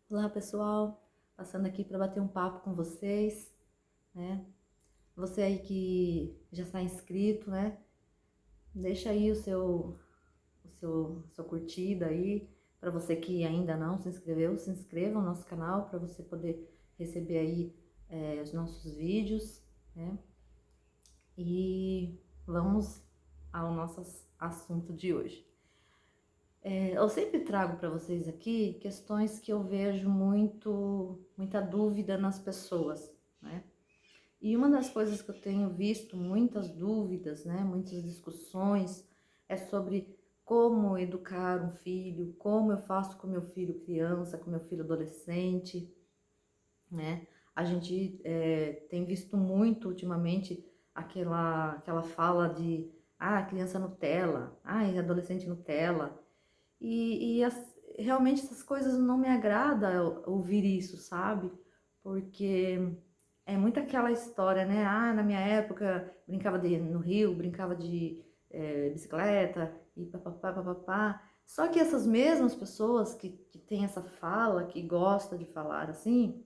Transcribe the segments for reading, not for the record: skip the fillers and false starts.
Olá pessoal, passando aqui para bater um papo com vocês, né? Você aí que já está inscrito, né? Deixa aí sua curtida aí. Para você que ainda não se inscreveu, se inscreva no nosso canal para você poder receber aí os nossos vídeos, né? E vamos ao nosso assunto de hoje. Eu sempre trago para vocês aqui questões que eu vejo muita dúvida nas pessoas, né? E uma das coisas que eu tenho visto muitas dúvidas, né, muitas discussões, é sobre como educar um filho, como eu faço com meu filho criança, com meu filho adolescente, né? A gente tem visto muito ultimamente aquela fala de criança Nutella, adolescente Nutella, realmente essas coisas não me agrada ouvir isso, sabe? Porque é muito aquela história, né? Na minha época brincava no rio, brincava de bicicleta e papapá, papapá. Só que essas mesmas pessoas que têm essa fala, que gosta de falar assim,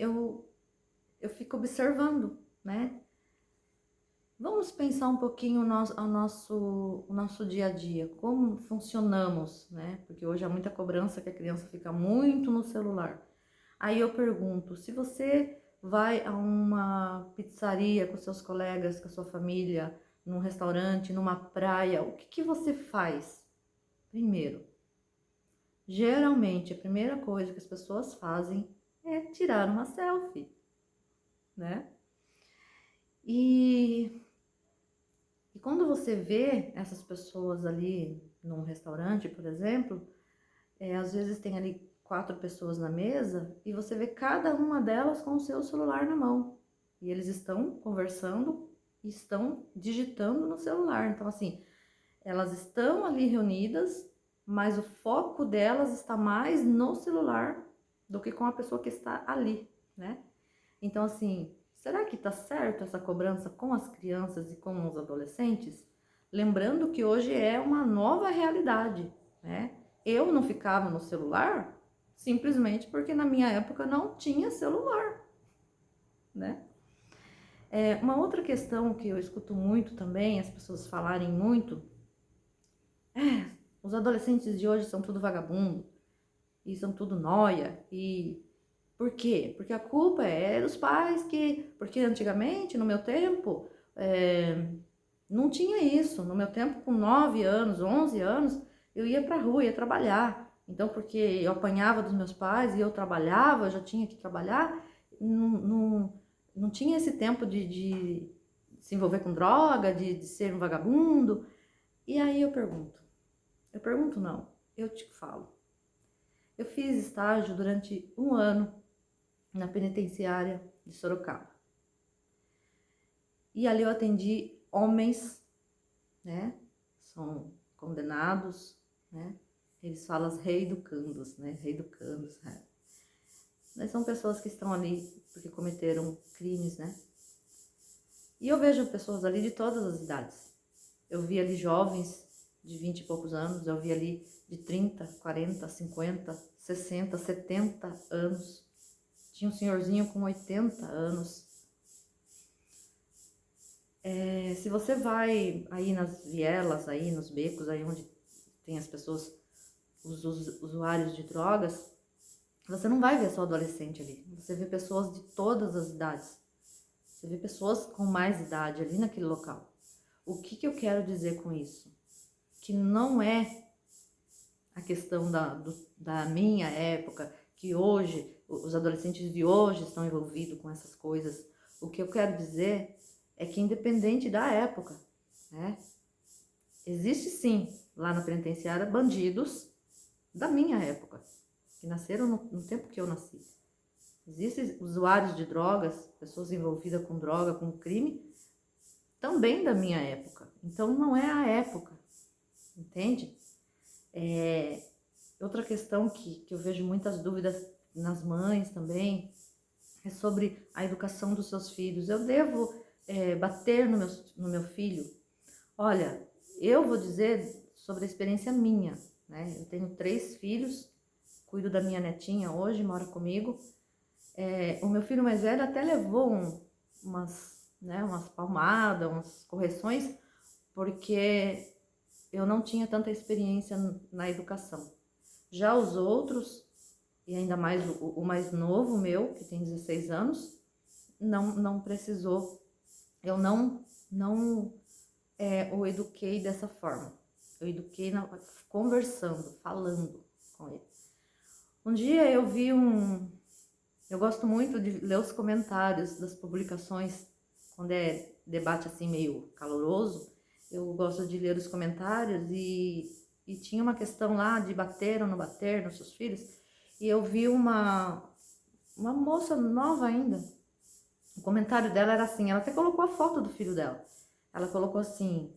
eu fico observando, né? Vamos pensar um pouquinho o nosso dia a dia, como funcionamos, né? Porque hoje há muita cobrança que a criança fica muito no celular. Aí eu pergunto, se você vai a uma pizzaria com seus colegas, com a sua família, num restaurante, numa praia, o que você faz? Primeiro, geralmente a primeira coisa que as pessoas fazem é tirar uma selfie, né? E E quando você vê essas pessoas ali num restaurante, por exemplo, às vezes tem ali 4 pessoas na mesa e você vê cada uma delas com o seu celular na mão. E eles estão conversando e estão digitando no celular. Então, assim, elas estão ali reunidas, mas o foco delas está mais no celular do que com a pessoa que está ali, né? Então, assim, será que está certo essa cobrança com as crianças e com os adolescentes? Lembrando que hoje é uma nova realidade, né? Eu não ficava no celular simplesmente porque na minha época não tinha celular, né? Uma outra questão que eu escuto muito também, as pessoas falarem muito, os adolescentes de hoje são tudo vagabundo, e são tudo nóia, e por quê? Porque a culpa é dos pais porque antigamente, no meu tempo, não tinha isso. No meu tempo, com 9 anos, 11 anos, eu ia pra rua, ia trabalhar. Então, porque eu apanhava dos meus pais e eu trabalhava, eu já tinha que trabalhar, não tinha esse tempo de se envolver com droga, de ser um vagabundo. E aí eu pergunto não, eu te falo. Eu fiz estágio durante um ano na penitenciária de Sorocaba. E ali eu atendi homens, né? São condenados, né? Eles falam reeducandos, né? Reeducandos, né? Mas são pessoas que estão ali porque cometeram crimes, né? E eu vejo pessoas ali de todas as idades. Eu vi ali jovens de 20 e poucos anos, eu vi ali de 30, 40, 50, 60, 70 anos. Tinha um senhorzinho com 80 anos. Se você vai aí nas vielas, aí nos becos, aí onde tem as pessoas, os usuários de drogas, você não vai ver só adolescente ali. Você vê pessoas de todas as idades. Você vê pessoas com mais idade ali naquele local. O que eu quero dizer com isso? Que não é a questão da minha época, que hoje, os adolescentes de hoje estão envolvidos com essas coisas. O que eu quero dizer é que independente da época, né? Existe sim, lá na penitenciária, bandidos da minha época, que nasceram no tempo que eu nasci. Existem usuários de drogas, pessoas envolvidas com droga, com crime, também da minha época. Então não é a época, entende? Outra questão que eu vejo muitas dúvidas nas mães também é sobre a educação dos seus filhos. Eu devo bater no meu filho? Olha, eu vou dizer sobre a experiência minha, né? Eu tenho 3 filhos cuido da minha netinha hoje, mora comigo. O meu filho mais velho até levou umas palmadas, umas correções, porque eu não tinha tanta experiência na educação. Já os outros, e ainda mais o mais novo meu, que tem 16 anos, não precisou. Eu não o eduquei dessa forma. Eu eduquei conversando, falando com ele. Um dia eu vi eu gosto muito de ler os comentários das publicações, quando é debate assim meio caloroso, eu gosto de ler os comentários e tinha uma questão lá de bater ou não bater nos seus filhos, e eu vi uma moça nova ainda, o comentário dela era assim, ela até colocou a foto do filho dela, ela colocou assim,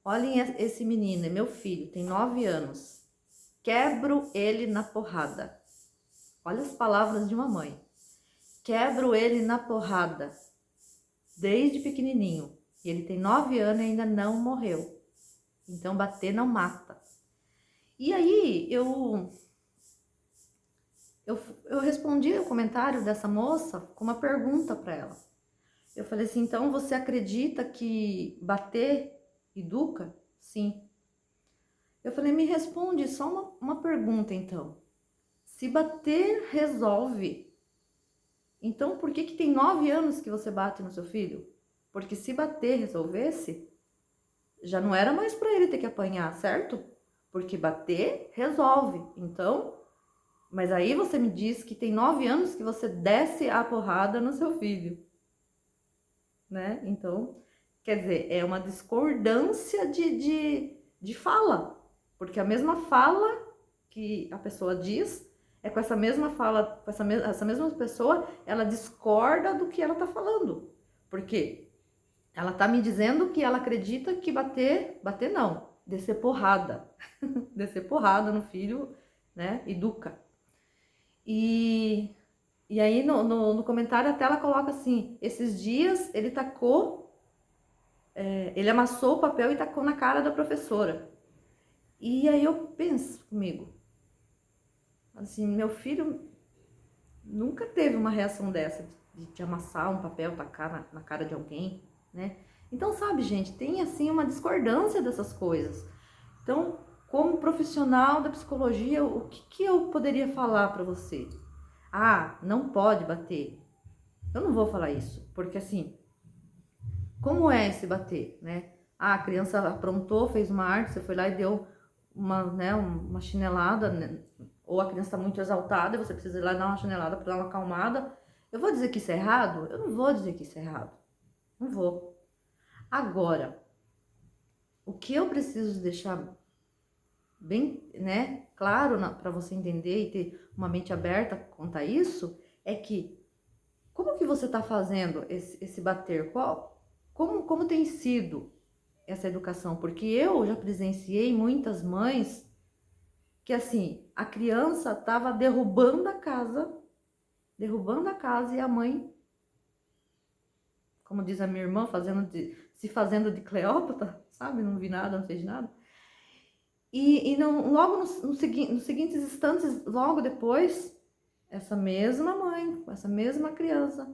olhem esse menino, é meu filho, tem 9 anos. Quebro ele na porrada. Olha as palavras de uma mãe. Quebro ele na porrada. Desde pequenininho. E ele tem 9 anos e ainda não morreu. Então bater não mata. E aí eu respondi o comentário dessa moça com uma pergunta para ela. Eu falei assim, então você acredita que bater educa? Sim. Eu falei, me responde só uma pergunta então. Se bater resolve, então por que tem 9 anos que você bate no seu filho? Porque se bater resolvesse, já não era mais para ele ter que apanhar, certo? Porque bater resolve. Então, mas aí você me diz que tem 9 anos que você desce a porrada no seu filho, né? Então, quer dizer, é uma discordância de fala. Porque a mesma fala que a pessoa diz, com essa mesma fala, essa mesma pessoa, ela discorda do que ela tá falando. Porque ela tá me dizendo que ela acredita que bater não, descer porrada. Descer porrada no filho, né, educa. E aí no comentário até ela coloca assim, esses dias ele tacou, ele amassou o papel e tacou na cara da professora. E aí eu penso comigo, assim, meu filho nunca teve uma reação dessa, de amassar um papel, tacar na cara de alguém, né? Então, sabe, gente, tem assim uma discordância dessas coisas. Então, como profissional da psicologia, o que eu poderia falar para você? Ah, não pode bater. Eu não vou falar isso, porque assim, como é esse bater, né? Ah, a criança aprontou, fez uma arte, você foi lá e deu uma chinelada, né? Ou a criança está muito exaltada e você precisa ir lá dar uma chinelada para dar uma acalmada. Eu vou dizer que isso é errado? Eu não vou dizer que isso é errado. Não vou. Agora, o que eu preciso deixar bem, né, claro para você entender e ter uma mente aberta quanto a isso, é que como que você está fazendo esse bater? Como tem sido essa educação? Porque eu já presenciei muitas mães que assim, a criança estava derrubando a casa e a mãe, como diz a minha irmã, se fazendo de Cleópatra, sabe? Não vi nada, não fez nada. E logo nos seguintes instantes, logo depois, essa mesma mãe, essa mesma criança,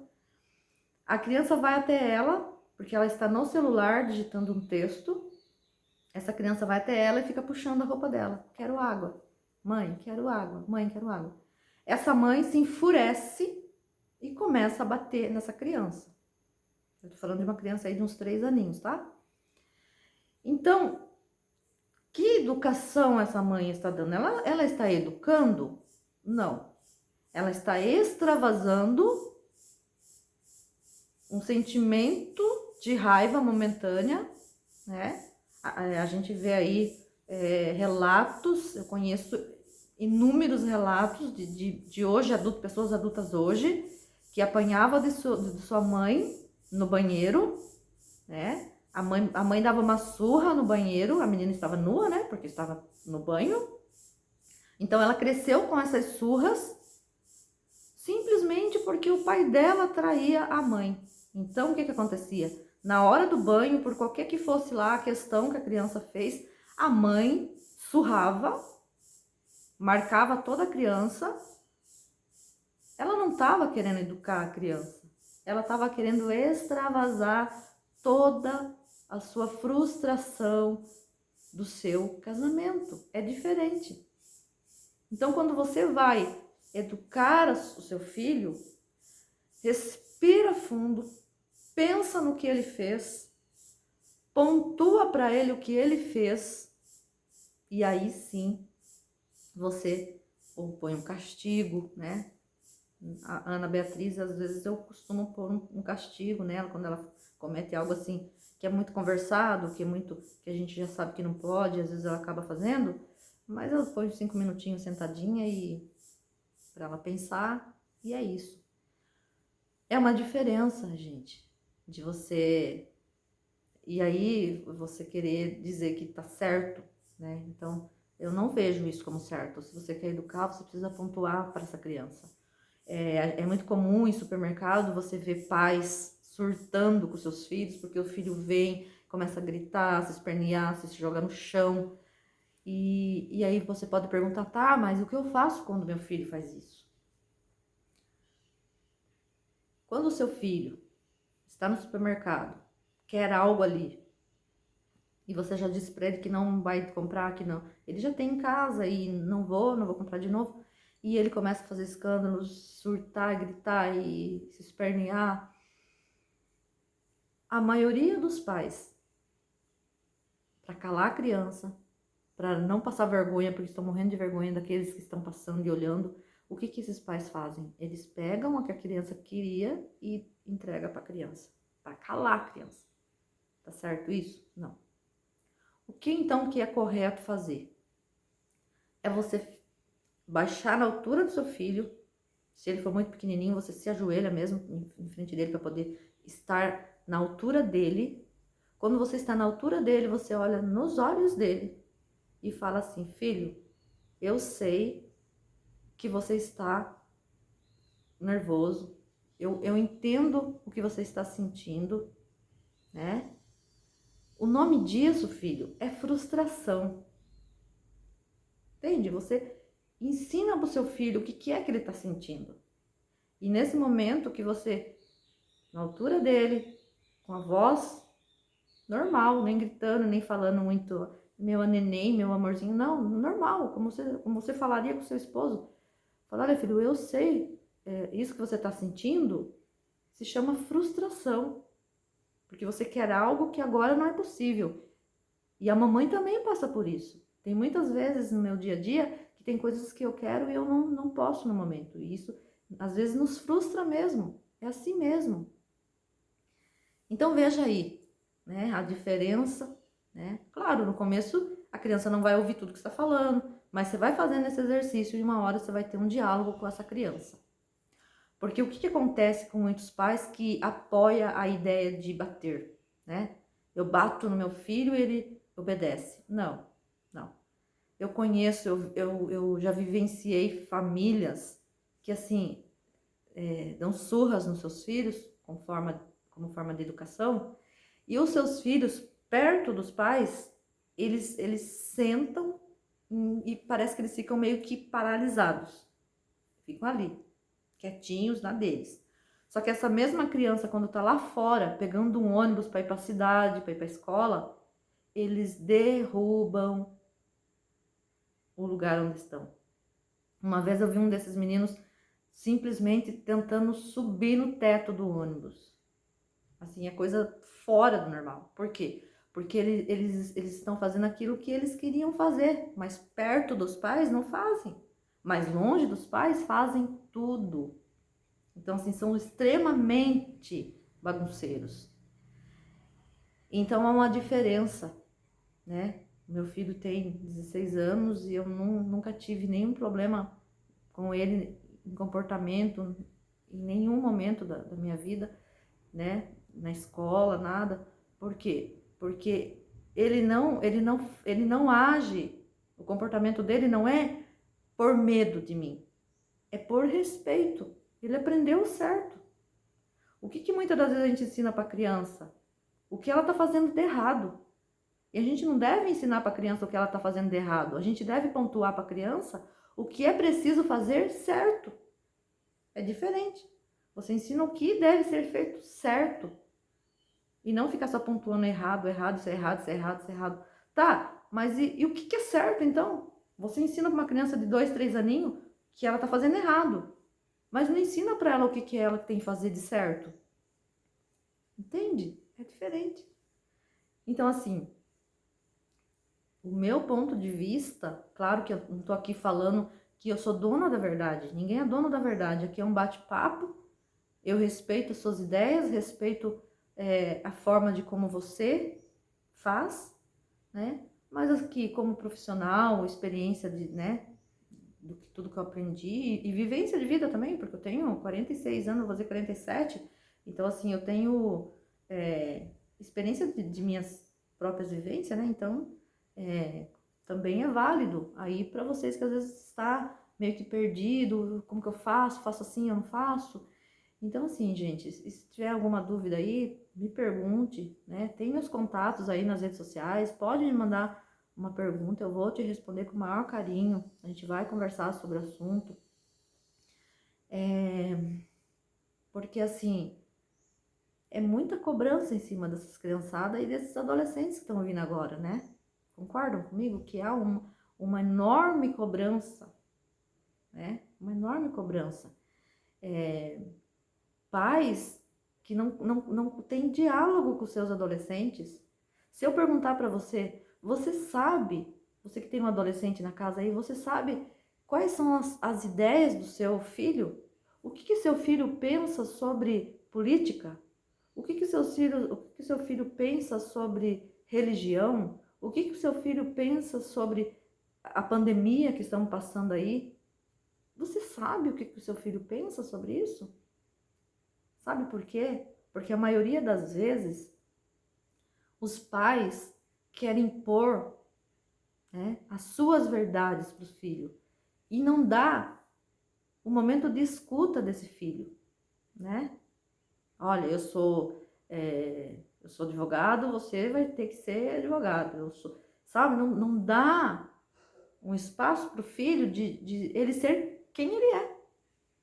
a criança vai até ela, porque ela está no celular digitando um texto, essa criança vai até ela e fica puxando a roupa dela. Quero água. Mãe, quero água. Mãe, quero água. Essa mãe se enfurece e começa a bater nessa criança. Eu tô falando de uma criança aí de uns 3 aninhos, tá? Então, que educação essa mãe está dando? Ela está educando? Não. Ela está extravasando um sentimento de raiva momentânea, né? A gente vê aí relatos, eu conheço inúmeros relatos de hoje, pessoas adultas hoje, que apanhava de sua mãe no banheiro, né? A mãe dava uma surra no banheiro, a menina estava nua, né? Porque estava no banho. Então ela cresceu com essas surras, simplesmente porque o pai dela traía a mãe. Então o que acontecia? Na hora do banho, por qualquer que fosse lá a questão que a criança fez, a mãe surrava, marcava toda a criança, ela não estava querendo educar a criança, ela estava querendo extravasar toda a sua frustração do seu casamento. É diferente. Então, quando você vai educar o seu filho, respira fundo, pensa no que ele fez, pontua para ele o que ele fez, e aí sim você ou põe um castigo, né? A Ana Beatriz, às vezes eu costumo pôr um castigo nela quando ela comete algo assim que é muito conversado, que a gente já sabe que não pode, às vezes ela acaba fazendo, mas eu ponho 5 minutinhos sentadinha e para ela pensar, e é isso. É uma diferença, gente, de você e aí você querer dizer que tá certo, né? Então, eu não vejo isso como certo. Se você quer educar, você precisa pontuar para essa criança. É muito comum em supermercado você ver pais surtando com seus filhos, porque o filho vem, começa a gritar, se espernear, se joga no chão. E aí você pode perguntar, tá, mas o que eu faço quando meu filho faz isso? Quando o seu filho está no supermercado, quer algo ali, e você já disse para ele que não vai comprar, que não, ele já tem em casa e não vou comprar de novo, e ele começa a fazer escândalos, surtar, gritar e se espernear. A maioria dos pais, para calar a criança, para não passar vergonha, porque estão morrendo de vergonha daqueles que estão passando e olhando, o que esses pais fazem? Eles pegam o que a criança queria e entrega para a criança, para calar a criança. Tá certo isso? Não. O que então que é correto fazer? É você baixar na altura do seu filho. Se ele for muito pequenininho, você se ajoelha mesmo em frente dele para poder estar na altura dele. Quando você está na altura dele, você olha nos olhos dele e fala assim: filho, eu sei que você está nervoso, eu entendo o que você está sentindo, né? O nome disso, filho, é frustração. Entende? Você ensina para o seu filho o que é que ele está sentindo. E nesse momento que você, na altura dele, com a voz normal, nem gritando, nem falando muito, meu neném, meu amorzinho, não, normal, como você falaria com seu esposo. Falar, olha filho, eu sei, isso que você está sentindo se chama frustração. Porque você quer algo que agora não é possível. E a mamãe também passa por isso. Tem muitas vezes no meu dia a dia que tem coisas que eu quero e eu não posso no momento. E isso, às vezes, nos frustra mesmo. É assim mesmo. Então, veja aí, né, a diferença, né? Claro, no começo a criança não vai ouvir tudo que você está falando, mas você vai fazendo esse exercício e uma hora você vai ter um diálogo com essa criança. Porque o que acontece com muitos pais que apoia a ideia de bater, né? Eu bato no meu filho e ele obedece. Não, não. Eu conheço, eu já vivenciei famílias que, assim, dão surras nos seus filhos como forma de educação, e os seus filhos, perto dos pais, eles sentam e parece que eles ficam meio que paralisados. Ficam ali, quietinhos na deles. Só que essa mesma criança, quando tá lá fora, pegando um ônibus para ir para a cidade, para ir para a escola, eles derrubam o lugar onde estão. Uma vez eu vi um desses meninos simplesmente tentando subir no teto do ônibus. Assim, é coisa fora do normal. Por quê? Porque eles estão fazendo aquilo que eles queriam fazer, mas perto dos pais não fazem. Mas longe dos pais fazem tudo. Então, assim, são extremamente bagunceiros. Então, há uma diferença, né? Meu filho tem 16 anos e eu nunca tive nenhum problema com ele em comportamento, em nenhum momento da minha vida, né? Na escola, nada. Por quê? Porque ele não age, o comportamento dele não é por medo de mim, é por respeito. Ele aprendeu certo. O que muitas das vezes a gente ensina para a criança? O que ela está fazendo de errado. E a gente não deve ensinar para a criança o que ela está fazendo de errado. A gente deve pontuar para a criança o que é preciso fazer certo. É diferente. Você ensina o que deve ser feito certo. E não ficar só pontuando errado, errado, isso é errado, isso é errado, isso é errado. Tá, mas e o que é certo então? Você ensina para uma criança de 2, 3 aninhos que ela tá fazendo errado. Mas não ensina para ela o que ela tem que fazer de certo. Entende? É diferente. Então, assim, o meu ponto de vista, claro que eu não tô aqui falando que eu sou dona da verdade. Ninguém é dono da verdade. Aqui é um bate-papo. Eu respeito suas ideias, respeito a forma de como você faz, né? Mas aqui, como profissional, experiência de, né, tudo que eu aprendi e vivência de vida também, porque eu tenho 46 anos, vou fazer 47, então assim, eu tenho experiência de minhas próprias vivências, né? Então, também é válido aí para vocês que às vezes está meio que perdido, como que eu faço? Faço assim, eu não faço? Então, assim, gente, se tiver alguma dúvida aí, me pergunte, né? Tem meus contatos aí nas redes sociais, pode me mandar uma pergunta, eu vou te responder com o maior carinho. A gente vai conversar sobre o assunto. Porque, assim, é muita cobrança em cima dessas criançadas e desses adolescentes que estão vindo agora, né? Concordam comigo que há uma enorme cobrança, né? Uma enorme cobrança. Pais que não tem diálogo com seus adolescentes. Se eu perguntar para você, você sabe, você que tem um adolescente na casa aí, você sabe quais são as ideias do seu filho? O que seu filho pensa sobre política? O que seu filho pensa sobre religião? O que seu filho pensa sobre a pandemia que estamos passando aí? Você sabe o que o seu filho pensa sobre isso? Sabe por quê? Porque a maioria das vezes os pais querem impor, né, as suas verdades para o filho e não dá o momento de escuta desse filho, né? Olha, eu sou advogado, você vai ter que ser advogado. Sabe? Não dá um espaço para o filho de ele ser quem ele é,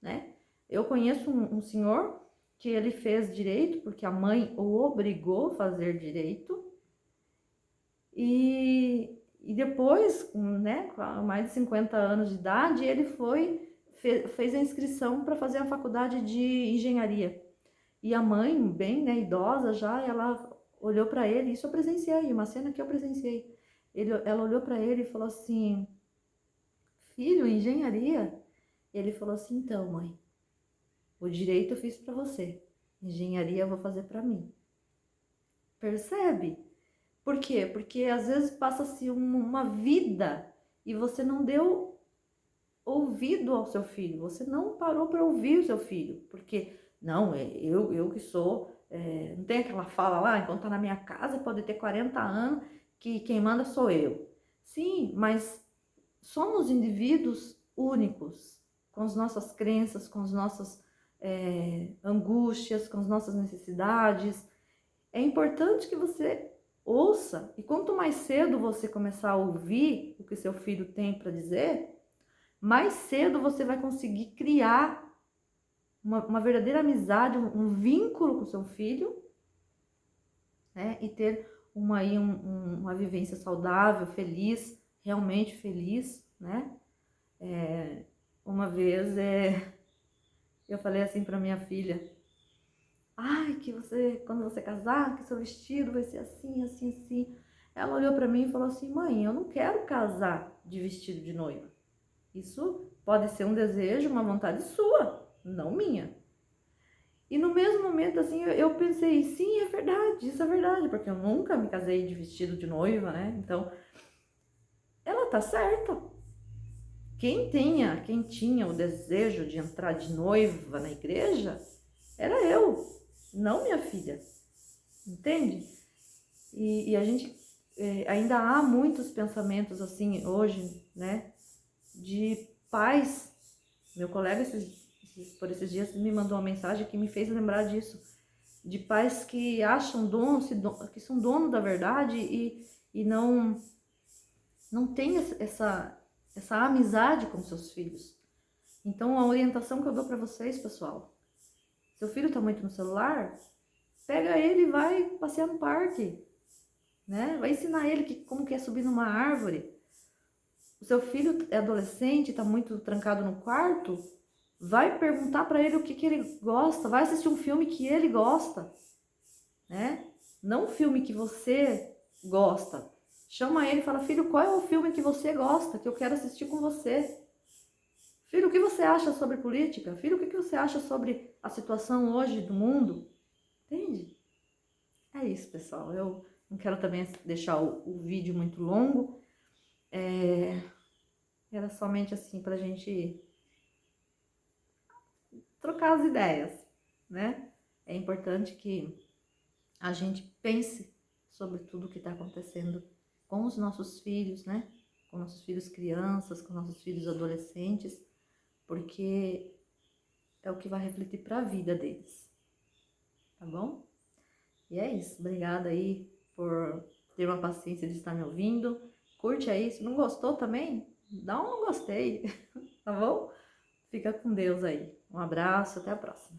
né? Eu conheço um senhor que ele fez direito porque a mãe o obrigou a fazer direito e depois, né, com mais de 50 anos de idade, ele fez a inscrição para fazer a faculdade de engenharia. E a mãe, bem, né, idosa já, ela olhou para ele, isso eu presenciei, uma cena que eu presenciei. Ela olhou para ele e falou assim: filho, engenharia? Ele falou assim: então, mãe, o direito eu fiz para você, engenharia eu vou fazer para mim. Percebe? Por quê? Porque às vezes passa-se uma vida e você não deu ouvido ao seu filho, você não parou para ouvir o seu filho, porque não, eu que sou, não tem aquela fala lá, enquanto tá na minha casa pode ter 40 anos que quem manda sou eu. Sim, mas somos indivíduos únicos, com as nossas crenças, com as nossas angústias, com as nossas necessidades. É importante que você ouça, e quanto mais cedo você começar a ouvir o que seu filho tem para dizer, mais cedo você vai conseguir criar uma verdadeira amizade, um vínculo com seu filho, né? E ter uma vivência saudável, feliz, realmente feliz, né? Uma vez eu falei assim para minha filha: ai, que quando você casar, que seu vestido vai ser assim, assim, assim. Ela olhou para mim e falou assim: mãe, eu não quero casar de vestido de noiva. Isso pode ser um desejo, uma vontade sua, não minha. E no mesmo momento, assim, eu pensei, sim, é verdade, isso é verdade, porque eu nunca me casei de vestido de noiva, né? Então, ela tá certa. Quem tinha o desejo de entrar de noiva na igreja era eu, não minha filha. Entende? E a gente ainda há muitos pensamentos assim hoje, né? De pais. Meu colega por esses dias me mandou uma mensagem que me fez lembrar disso. De pais que acham que são dono da verdade e não tem essa amizade com seus filhos. Então, a orientação que eu dou para vocês, pessoal, seu filho tá muito no celular, pega ele e vai passear no parque, né? Vai ensinar ele como que é subir numa árvore. O seu filho é adolescente, tá muito trancado no quarto, vai perguntar para ele o que ele gosta, vai assistir um filme que ele gosta, né? Não um filme que você gosta. Chama ele e fala, filho, qual é o filme que você gosta, que eu quero assistir com você? Filho, o que você acha sobre política? Filho, o que você acha sobre a situação hoje do mundo? Entende? É isso, pessoal. Eu não quero também deixar o vídeo muito longo. Era somente assim pra gente trocar as ideias, né? É importante que a gente pense sobre tudo que está acontecendo com os nossos filhos, né? Com nossos filhos crianças, com nossos filhos adolescentes, porque é o que vai refletir para a vida deles, tá bom? E é isso, obrigada aí por ter uma paciência de estar me ouvindo. Curte aí, se não gostou também, dá um não gostei, tá bom? Fica com Deus aí. Um abraço, até a próxima.